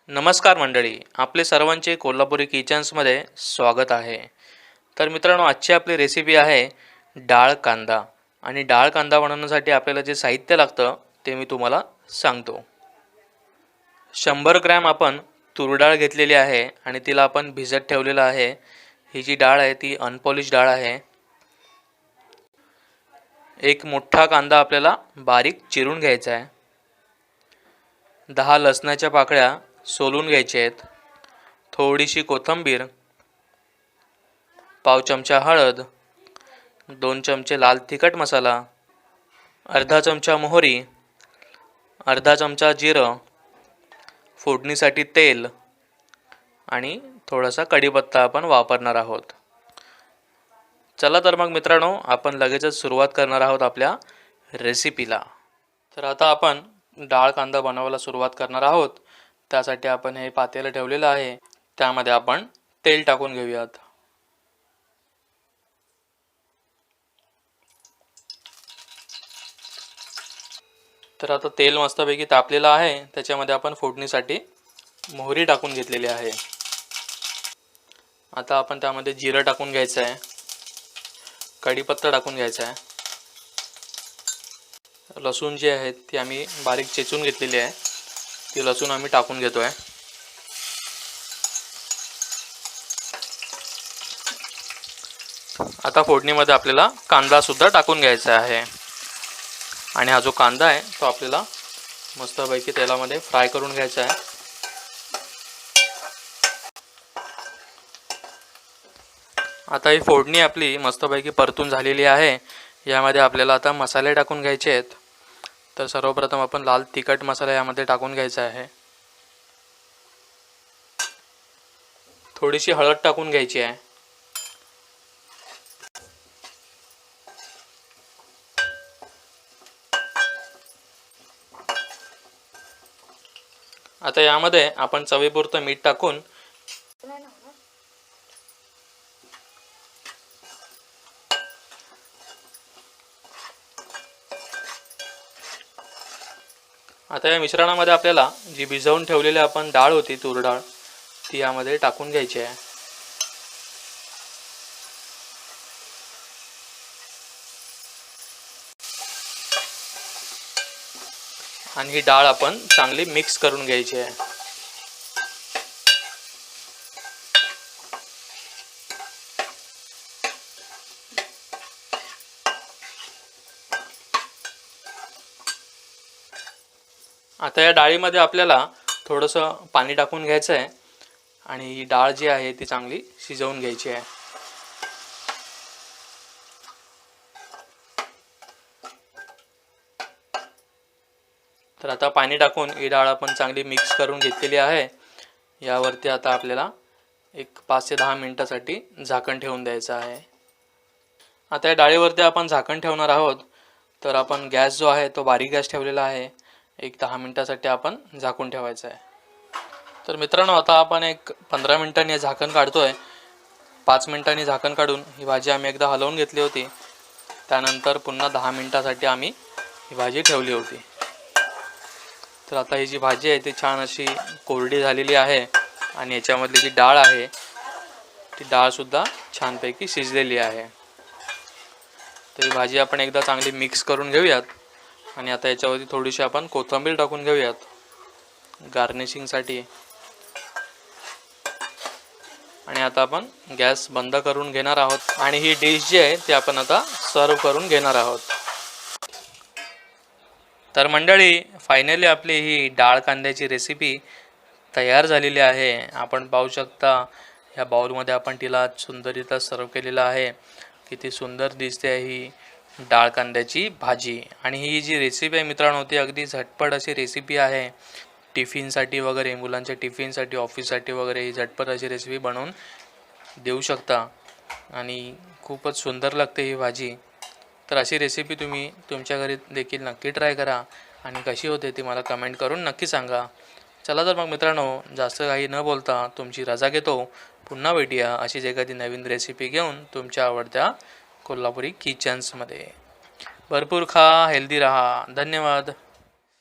नमस्कार मंडळी, आपले सर्वांचे कोल्हापुरी किचन्समध्ये स्वागत आहे. तर मित्रांनो, आजची आपली रेसिपी आहे डाळ कांदा. आणि डाळ कांदा बनवण्यासाठी आपल्याला जे साहित्य लागतं ते मी तुम्हाला सांगतो. 100 ग्रॅम आपण तूर डाळ घेतलेली आहे आणि तिला आपण भिजत ठेवलेलं आहे. ही जी डाळ आहे ती अनपॉलिश डाळ आहे. एक मोठा कांदा आपल्याला बारीक चिरून घ्यायचा आहे. 10 लसणाच्या पाकळ्या सोलून घ्यायच्या आहेत. थोडीशी कोथिंबीर, पाव चमचा हळद, 2 चमचे लाल तिखट मसाला, अर्धा चमचा मोहरी, अर्धा चमचा जिरं, फोडणीसाठी तेल आणि थोडासा कढीपत्ता आपण वापरणार आहोत. चला तर मग मित्रांनो, आपण लगेचच सुरुवात करणार आहोत आपल्या रेसिपीला. तर आता आपण डाळ कांदा बनवायला सुरुवात करणार आहोत. त्यासाठी आपण हे पातेलं ठेवलेलं आहे. त्यामध्ये आपण तेल टाकून घेऊयात. तर आता तेल मस्तपैकी तापलेलं आहे. त्याच्यामध्ये आपण फोडणीसाठी मोहरी टाकून घेतलेली आहे. आता आपण त्यामध्ये जिरं टाकून घ्यायचं आहे, कढीपत्ता टाकून घ्यायचा आहे, लसूण जी आहे ती आम्ही बारीक चेचून घेतलेली आहे, ती लसूण आम्ही टाकून घेतो आहे. आता फोडणीमध्ये आपल्याला कांदा सुद्धा टाकून घ्यायचा आहे आणि हा जो कांदा आहे तो आपल्याला मस्तपैकी तेलामध्ये फ्राय करून घ्यायचा आहे. आता ही फोडणी आपली मस्तपैकी परतून झालेली आहे. यामध्ये आपल्याला आता मसाले टाकून घ्यायचे आहेत. तर सर्वप्रथम आपण लाल तिखट मसाला यामध्ये टाकून घ्यायचा आहे. थोडीशी हळद टाकून घ्यायची आहे. आता यामध्ये आपण चवीपुरतं मीठ टाकून आता या मिश्रणामध्ये आपल्याला जी भिजवून ठेवलेली आपण डाळ होती, तूर डाळ, ती यामध्ये टाकून घ्यायची आहे. आणि ही डाळ आपण चांगली मिक्स करून घ्यायची आहे. आता या डाळीमध्ये आपल्याला थोडंसं पाणी टाकून घ्यायचं आहे आणि ही डाळ जी आहे ती चांगली शिजवून घ्यायची आहे. तर आता पाणी टाकून ही डाळ आपण चांगली मिक्स करून घेतलेली आहे. यावरती आता आपल्याला एक 5 ते 10 मिनिटासाठी झाकण ठेवून द्यायचं आहे. आता या डाळीवरती आपण झाकण ठेवणार आहोत. तर आपण गॅस जो आहे तो बारीक गॅस ठेवलेला आहे. एक 10 मिनिटासाठी आपण झाकून ठेवायचं आहे. तर मित्रांनो, आता आपण एक 15 मिनिटांनी झाकण काढतोय. 5 मिनिटांनी झाकण काढून ही भाजी आम्ही एकदा हलवून घेतली होती. त्यानंतर पुन्हा 10 मिनिटासाठी आम्ही ही भाजी ठेवली होती. तर आता ही जी भाजी आहे ती छान अशी कोरडी झालेली आहे आणि याच्यामधली जी डाळ आहे ती डाळसुद्धा छानपैकी शिजलेली आहे. तर ही भाजी आपण एकदा चांगली मिक्स करून घेऊयात. आणि आता याच्यावरती थोडीशी आपण कोथिंबीर टाकून घेऊयात गार्निशिंगसाठी. आणि आता आपण गॅस बंद करून घेणार आहोत आणि ही डिश जी आहे ती आपण आता सर्व करून घेणार आहोत. तर मंडळी, फायनली आपली ही डाळ कांद्याची रेसिपी तयार झालेली आहे. आपण पाहू शकता ह्या बाउलमध्ये आपण तिला सुंदररित्या सर्व केलेलं आहे. किती सुंदर दिसते ही डाळ कांद्याची भाजी. आणि ही जी रेसिपी आहे मित्रांनो, ती अगदी झटपट अशी रेसिपी आहे. टिफिनसाठी वगैरे, मुलांच्या टिफिनसाठी, ऑफिससाठी वगैरे ही झटपट अशी रेसिपी बनवून देऊ शकता आणि खूपच सुंदर लागते ही भाजी. तर अशी रेसिपी तुम्ही तुमच्या घरी देखील नक्की ट्राय करा आणि कशी होते ती मला कमेंट करून नक्की सांगा. चला तर मग मित्रांनो, जास्त काही न बोलता तुमची रजा घेतो. पुन्हा भेटूया अशीच एखादी नवीन रेसिपी घेऊन तुमच्या आवडत्या कोल्हापुरी किचन्समध्ये. भरपूर खा, हेल्दी रहा. धन्यवाद.